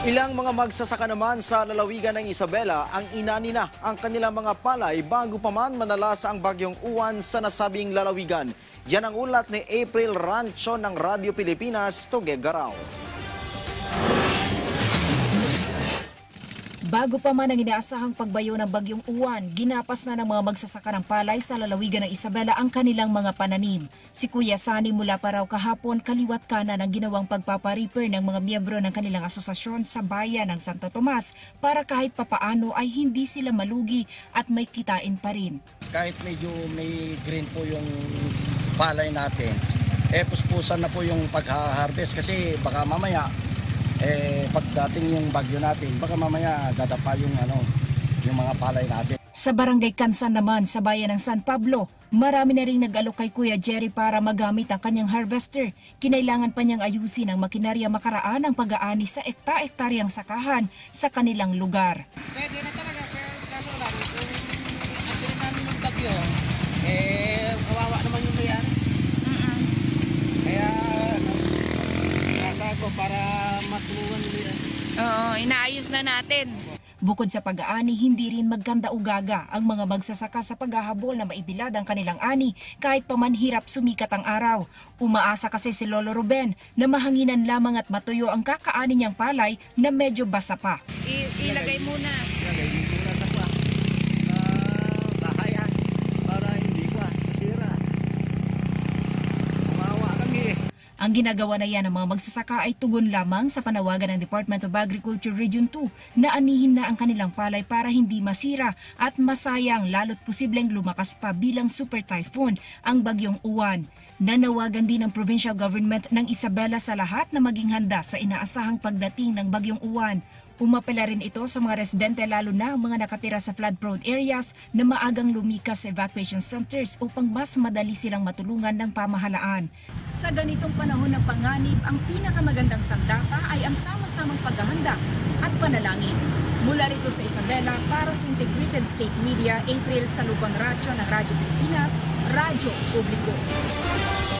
Ilang mga magsasaka naman sa lalawigan ng Isabela ang inani na ang kanilang mga palay bago pa man manalasa ang bagyong Uwan sa nasabing lalawigan. Yan ang ulat ni April Rancho ng Radyo Pilipinas, Tuguegarao. Bago pa man ang inaasahang pagbayo ng bagyong Uwan, ginapas na ng mga magsasaka ng palay sa lalawigan ng Isabela ang kanilang mga pananim. Si Kuya Sani mula pa raw kahapon kaliwat kanan ang ginawang pagpapariper ng mga miyembro ng kanilang asosasyon sa bayan ng Santo Tomas para kahit papaano ay hindi sila malugi at may kitain pa rin. Kahit medyo may green po yung palay natin, puspusan na po yung pag-harvest kasi baka mamaya pagdating yung bagyo natin, baka mamaya dadapa yung mga palay natin. Sa Barangay Kansan naman sa bayan ng San Pablo, marami na rin nag-alok kay Kuya Jerry para magamit ang kanyang harvester. Kinailangan pa niyang ayusin ang makinarya makaraan ang pag-aani sa ekta-ektaryang sakahan sa kanilang lugar. Pwede na talaga, pero kaso lang, kung natin namin ng bagyo, kawawa naman yung mayari. Kaya, nasa ako para matulungan nila yan. Oo, inaayos na natin. Bukod sa pag-aani, hindi rin magkanda-ugaga ang mga magsasaka sa paghahabol na maibilad ang kanilang ani kahit pa man hirap sumikat ang araw. Umaasa kasi si Lolo Ruben na mahanginan lamang at matuyo ang kakaani niyang palay na medyo basa pa. Ilagay muna. Ilagay muna sa kwa. Bahayan, para hindi kwa masira. Kawawa kami eh. Ang ginagawa na yan ng mga magsasaka ay tugon lamang sa panawagan ng Department of Agriculture Region 2 na anihin na ang kanilang palay para hindi masira at masayang lalo't posibleng lumakas pa bilang super typhoon ang bagyong Uwan. Nanawagan din ng provincial government ng Isabela sa lahat na maging handa sa inaasahang pagdating ng bagyong Uwan. Umapela rin ito sa mga residente lalo na ang mga nakatira sa flood-prone areas na maagang lumikas sa evacuation centers upang mas madali silang matulungan ng pamahalaan. Sa ganitong panahon ng panganib, ang pinakamagandang sandata ay ang sama-samang paghahanda at panalangin. Mula rito sa Isabela para sa Integrated State Media, April Salubang Rancho ng Radyo Pilipinas, Radyo Publiko.